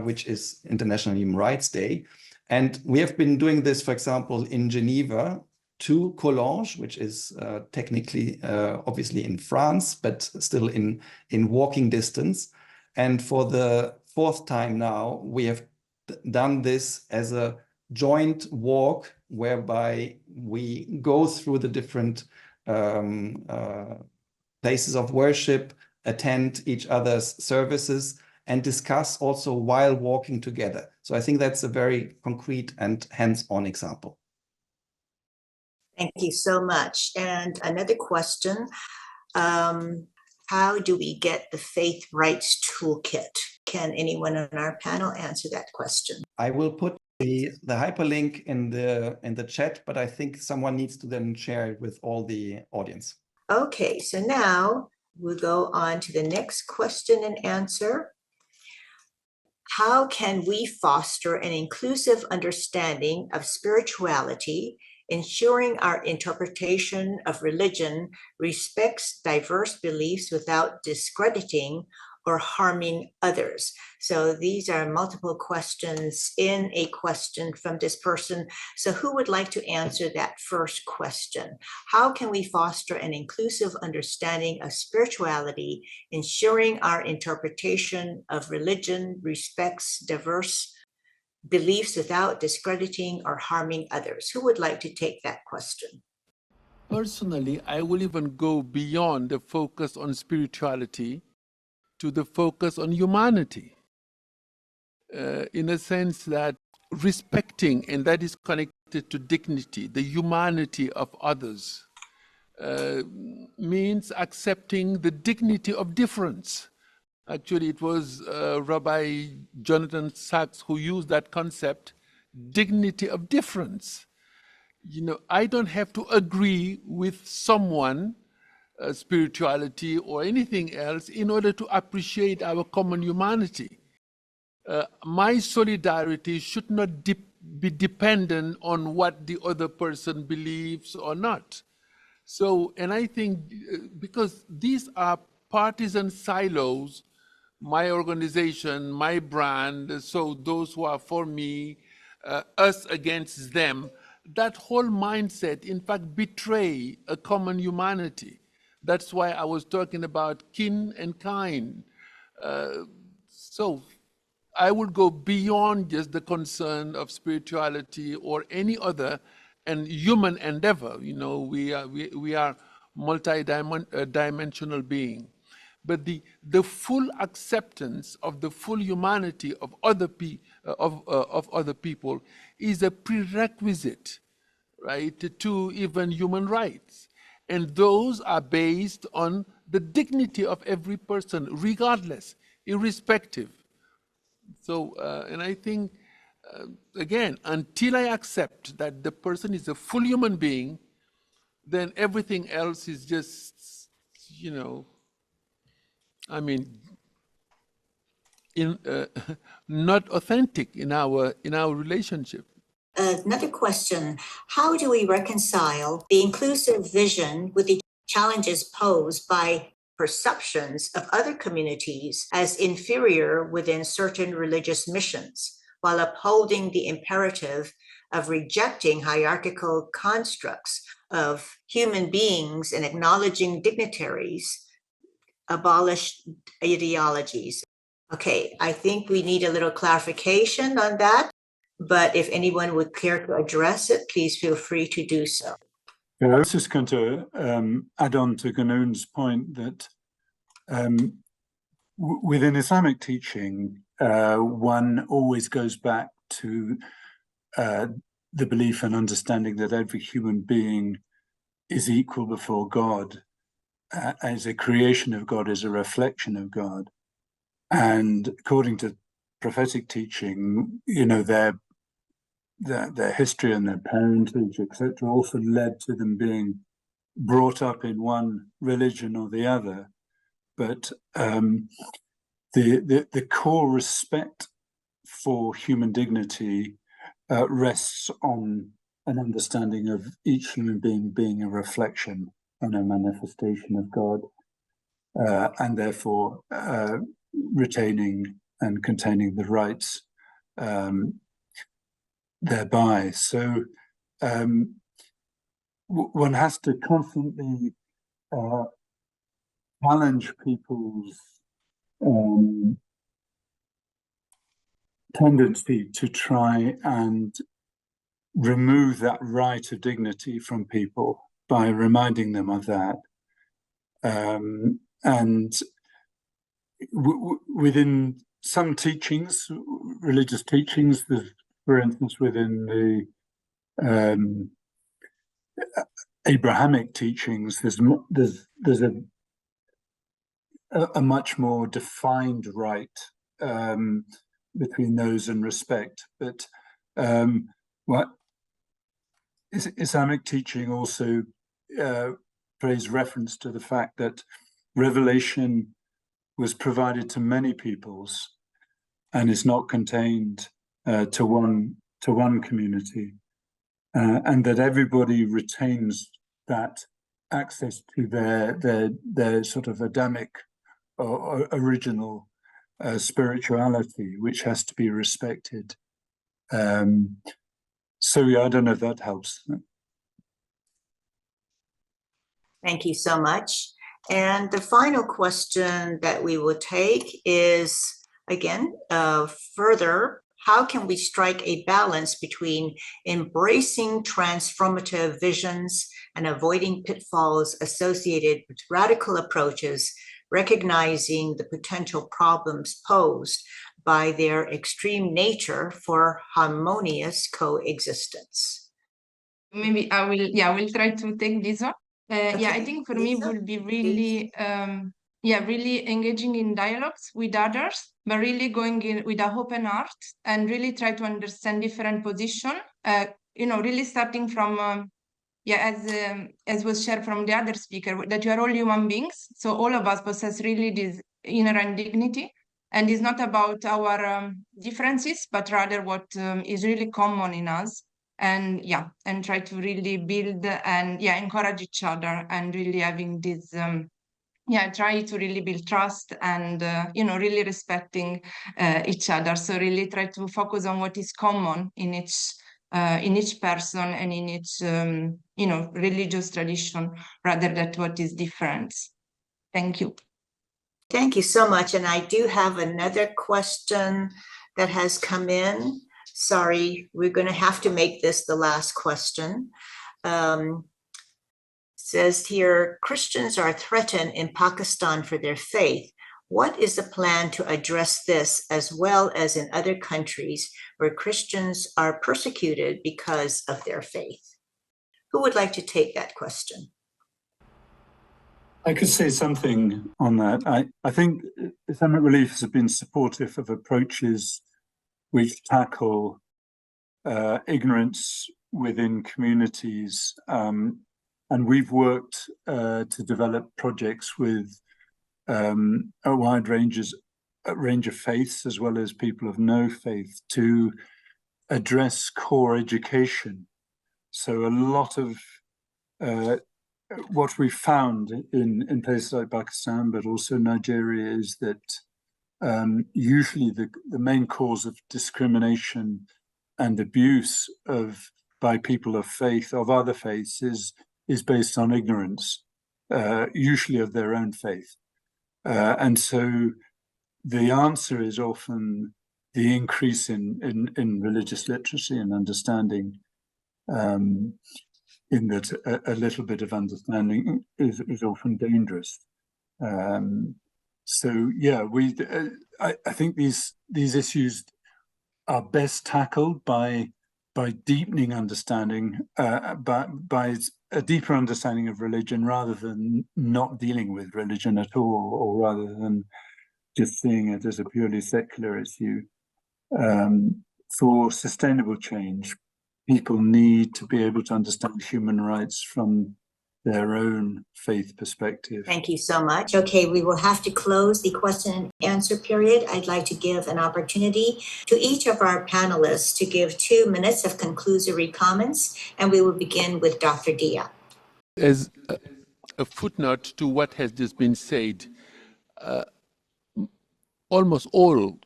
which is International Human Rights Day. And we have been doing this, for example, in Geneva to Collonges, which is technically, obviously in France, but still in walking distance. And for the 4th time now, we have done this as a joint walk whereby we go through the different places of worship, attend each other's services, and discuss also while walking together. So I think that's a very concrete and hands-on example. Thank you so much. And another question, how do we get the Faith Rights Toolkit? Can anyone on our panel answer that question? I will put the hyperlink in the chat, but I think someone needs to then share it with all the audience. Okay, so now we'll go on to the next question and answer. How can we foster an inclusive understanding of spirituality, ensuring our interpretation of religion respects diverse beliefs without discrediting or harming others? So these are multiple questions in a question from this person. So who would like to answer that first question? How can we foster an inclusive understanding of spirituality, ensuring our interpretation of religion respects diverse beliefs without discrediting or harming others? Who would like to take that question? Personally, I will even go beyond the focus on spirituality to the focus on humanity, in a sense that respecting, and that is connected to dignity, the humanity of others, means accepting the dignity of difference. Actually, it was Rabbi Jonathan Sachs who used that concept, dignity of difference. You know, I don't have to agree with someone, spirituality or anything else, in order to appreciate our common humanity. My solidarity should not be dependent on what the other person believes or not. So, and I think because these are partisan silos, my organization, my brand, so those who are for me, us against them, that whole mindset, in fact, betray a common humanity. That's why I was talking about kin and kind. So I would go beyond just the concern of spirituality or any other and human endeavor. You know, we are multi-dimensional being. But the full acceptance of the full humanity of other people is a prerequisite, right, to even human rights. And those are based on the dignity of every person, regardless, irrespective. So, and I think, again, until I accept that the person is a full human being, then everything else is just, you know, I mean, not authentic in our relationship. Another question, how do we reconcile the inclusive vision with the challenges posed by perceptions of other communities as inferior within certain religious missions, while upholding the imperative of rejecting hierarchical constructs of human beings and acknowledging dignitaries, abolish ideologies? Okay, I think we need a little clarification on that. But if anyone would care to address it, please feel free to do so. Yeah, I was just going to add on to Ganoune's point that within Islamic teaching, one always goes back to the belief and understanding that every human being is equal before God, as a creation of God, as a reflection of God. And according to prophetic teaching, you know, their history and their parentage, etc., often led to them being brought up in one religion or the other. But the core respect for human dignity rests on an understanding of each human being a reflection and a manifestation of God, and therefore retaining and containing the rights thereby. So one has to constantly challenge people's tendency to try and remove that right of dignity from people by reminding them of that. And within some teachings, religious teachings, for instance, within the Abrahamic teachings, there's a much more defined right between those and respect. But what Islamic teaching also pays reference to the fact that revelation was provided to many peoples and is not contained to one community, and that everybody retains that access to their sort of Adamic or original spirituality, which has to be respected. So yeah, I don't know if that helps. Thank you so much. And the final question that we will take is, again, further, how can we strike a balance between embracing transformative visions and avoiding pitfalls associated with radical approaches, recognizing the potential problems posed by their extreme nature for harmonious coexistence? Maybe I will try to take this one. Yeah, I think for me would be really, really engaging in dialogues with others, but really going in with an open heart and really try to understand different positions. Really starting from, as was shared from the other speaker, that you are all human beings. So all of us possess really this inherent dignity. And it's not about our differences, but rather what is really common in us. And try to really build and encourage each other, and really having this try to really build trust and really respecting each other. So really try to focus on what is common in each person and in each religious tradition, rather than what is different. Thank you. Thank you so much. And I do have another question that has come in. Sorry, we're going to have to make this the last question. Says here, Christians are threatened in Pakistan for their faith. What is the plan to address this, as well as in other countries where Christians are persecuted because of their faith? Who would like to take that question? I could say something on that. I think Islamic religions have been supportive of approaches which tackle ignorance within communities, and we've worked to develop projects with a wide range of faiths, as well as people of no faith, to address core education. So a lot of what we found in places like Pakistan, but also Nigeria, is that usually the main cause of discrimination and abuse by people of faith, of other faiths, is based on ignorance, usually of their own faith. And so the answer is often the increase in religious literacy and understanding, in that a little bit of understanding is often dangerous. So yeah, I think these issues are best tackled by deepening understanding, by a deeper understanding of religion, rather than not dealing with religion at all, or rather than just seeing it as a purely secular issue. For sustainable change, people need to be able to understand human rights from their own faith perspective. Thank you so much. Okay, we will have to close the question and answer period. I'd like to give an opportunity to each of our panelists to give 2 minutes of conclusory comments, and we will begin with Dr. Diop. As a footnote to what has just been said, almost all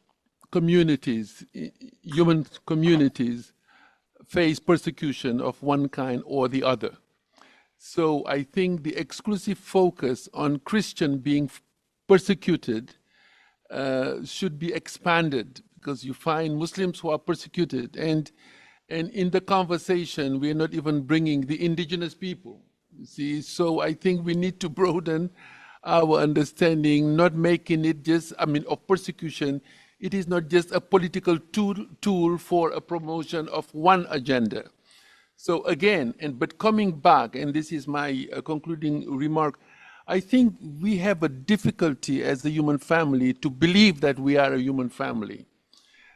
communities, human communities, face persecution of one kind or the other. So I think the exclusive focus on Christian being persecuted should be expanded, because you find Muslims who are persecuted, and in the conversation we are not even bringing the indigenous people. You see, so I think we need to broaden our understanding, not making it just, of persecution. It is not just a political tool for a promotion of one agenda. So again, but coming back, and this is my concluding remark, I think we have a difficulty as a human family to believe that we are a human family.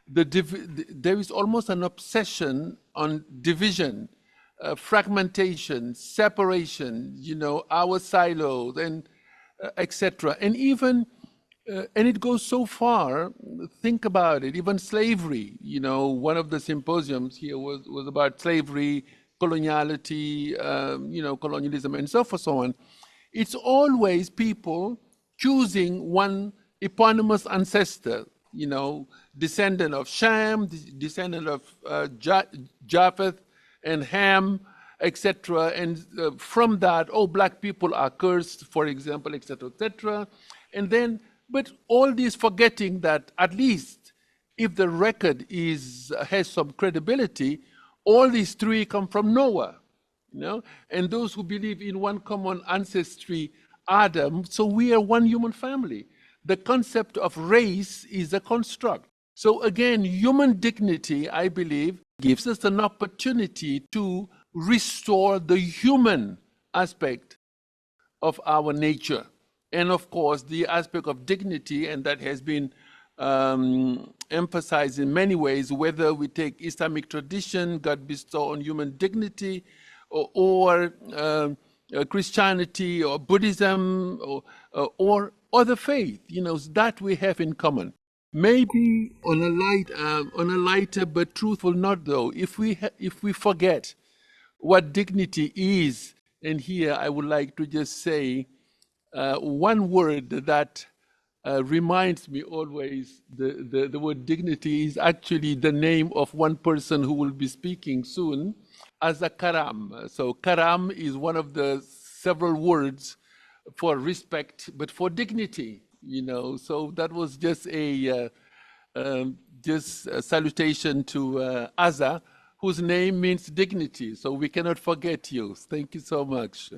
There is almost an obsession on division, fragmentation, separation, our silos, and etc. And even, and it goes so far, think about it, even slavery, one of the symposiums here was about slavery, coloniality, colonialism, and so forth, so on. It's always people choosing one eponymous ancestor, descendant of Shem, descendant of Japheth and Ham, etc. And from that, Black people are cursed, for example, etc., etc. And then, but all this forgetting that at least if the record has some credibility, all these three come from Noah, and those who believe in one common ancestry, Adam, so we are one human family. The concept of race is a construct. So again, human dignity, I believe, gives us an opportunity to restore the human aspect of our nature. And of course, the aspect of dignity, and that has been emphasized in many ways, whether we take Islamic tradition, God bestow on human dignity, or Christianity, or Buddhism, or other faith, that we have in common. Maybe on a lighter but truthful note, though, if we forget what dignity is, and here I would like to just say one word that reminds me always, the word dignity is actually the name of one person who will be speaking soon, as a karam. So karam is one of the several words for respect, but for dignity, So that was just a salutation to Aza, whose name means dignity. So we cannot forget you. Thank you so much.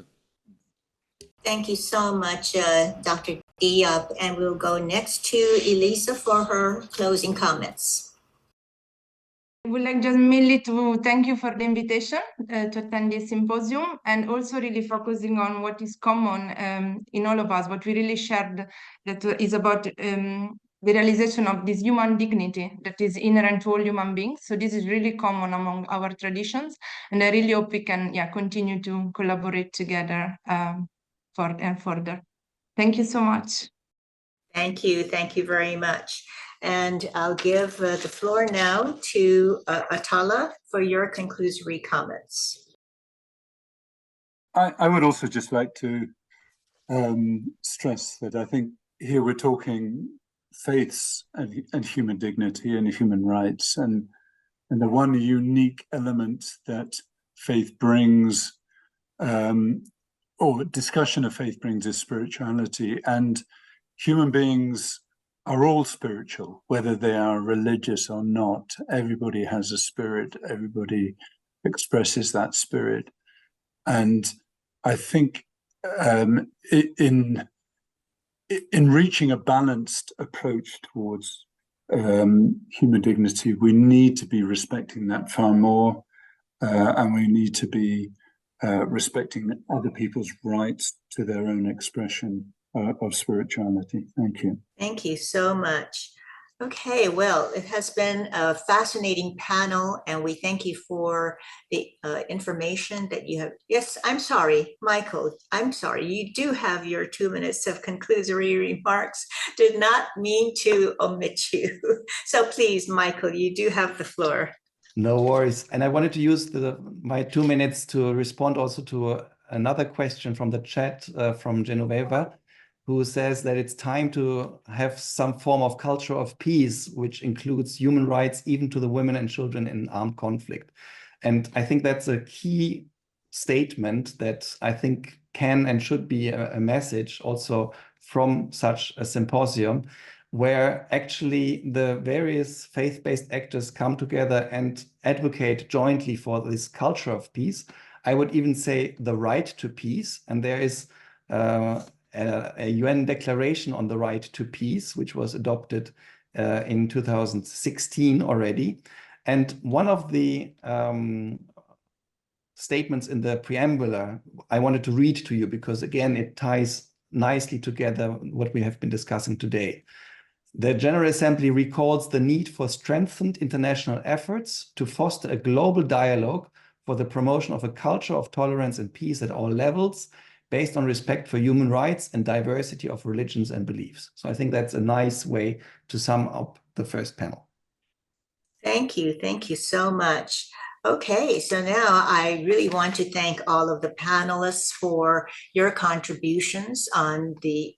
Thank you so much, Dr. Diop. And we'll go next to Elisa for her closing comments. I would like just mainly to thank you for the invitation to attend this symposium, and also really focusing on what is common in all of us, what we really shared, that is about the realization of this human dignity that is inherent to all human beings. So this is really common among our traditions, and I really hope we can continue to collaborate together further. Thank you so much. Thank you very much. And I'll give the floor now to Atallah for your conclusory comments. I would also just like to stress that I think here we're talking faiths and human dignity and human rights, and the one unique element that faith brings, or discussion of faith brings, is spirituality. And human beings are all spiritual, whether they are religious or not. Everybody has a spirit, everybody expresses that spirit. And I think in reaching a balanced approach towards human dignity, we need to be respecting that far more, and we need to be respecting other people's rights to their own expression of spirituality. Thank you. Thank you so much. Okay, well, it has been a fascinating panel, and we thank you for the information that you have. Yes, I'm sorry, Michael, I'm sorry. You do have your 2 minutes of conclusory remarks. Did not mean to omit you. So please, Michael, you do have the floor. No worries. And I wanted to use my 2 minutes to respond also to another question from the chat from Genoveva, who says that it's time to have some form of culture of peace, which includes human rights, even to the women and children in armed conflict. And I think that's a key statement that I think can and should be a message also from such a symposium, where actually the various faith-based actors come together and advocate jointly for this culture of peace. I would even say the right to peace. And there is a UN declaration on the right to peace, which was adopted in 2016 already. And one of the statements in the preamble I wanted to read to you, because again, it ties nicely together what we have been discussing today. The General Assembly recalls the need for strengthened international efforts to foster a global dialogue for the promotion of a culture of tolerance and peace at all levels, based on respect for human rights and diversity of religions and beliefs. So I think that's a nice way to sum up the first panel. Thank you so much. Okay, so now I really want to thank all of the panelists for your contributions on the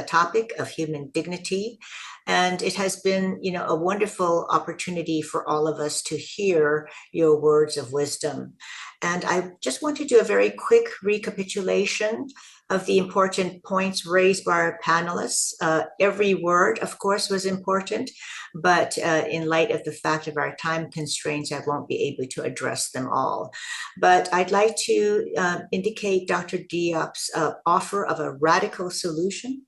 topic of human dignity. And it has been, a wonderful opportunity for all of us to hear your words of wisdom. And I just want to do a very quick recapitulation of the important points raised by our panelists. Every word, of course, was important, but in light of the fact of our time constraints, I won't be able to address them all. But I'd like to indicate Dr. Diop's offer of a radical solution,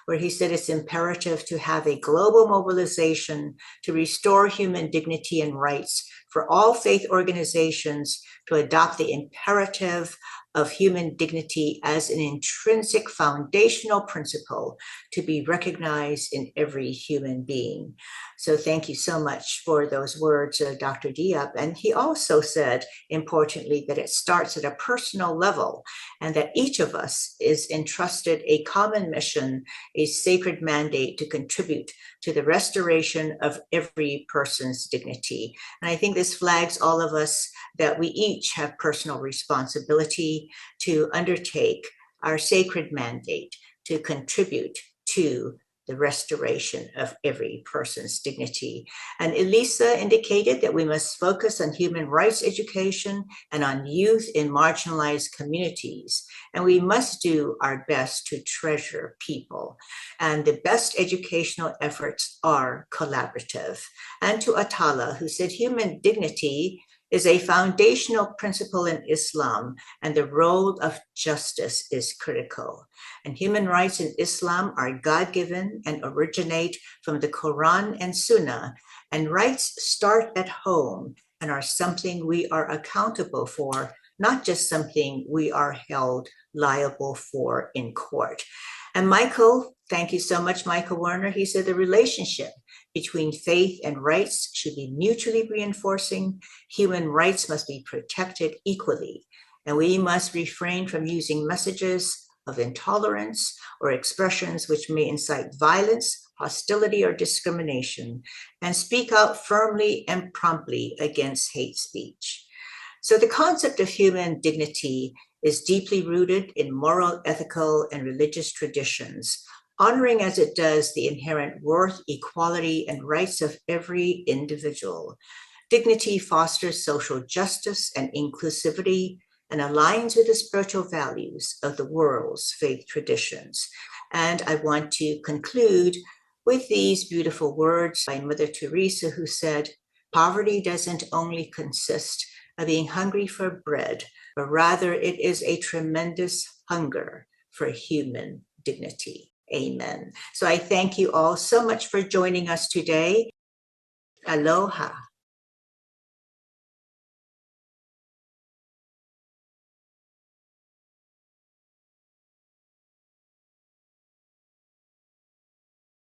where he said it's imperative to have a global mobilization to restore human dignity and rights for all faith organizations to adopt the imperative of human dignity as an intrinsic foundational principle to be recognized in every human being. So thank you so much for those words, Dr. Diop. And he also said, importantly, that it starts at a personal level and that each of us is entrusted a common mission, a sacred mandate to contribute to the restoration of every person's dignity. And I think this flags all of us that we each have personal responsibility to undertake our sacred mandate to contribute to the restoration of every person's dignity. And Elisa indicated that we must focus on human rights education and on youth in marginalized communities. And we must do our best to treasure people. And the best educational efforts are collaborative. And to Atallah, who said human dignity is a foundational principle in Islam, and the role of justice is critical. And human rights in Islam are God-given and originate from the Quran and Sunnah, and rights start at home and are something we are accountable for, not just something we are held liable for in court. And Michael, thank you so much, Michael Werner. He said the relationship between faith and rights should be mutually reinforcing. Human rights must be protected equally, and we must refrain from using messages of intolerance or expressions which may incite violence, hostility, or discrimination, and speak out firmly and promptly against hate speech. So the concept of human dignity is deeply rooted in moral, ethical, and religious traditions, honoring as it does the inherent worth, equality, and rights of every individual. Dignity fosters social justice and inclusivity and aligns with the spiritual values of the world's faith traditions. And I want to conclude with these beautiful words by Mother Teresa, who said, "Poverty doesn't only consist of being hungry for bread, but rather it is a tremendous hunger for human dignity." Amen. So I thank you all so much for joining us today. Aloha.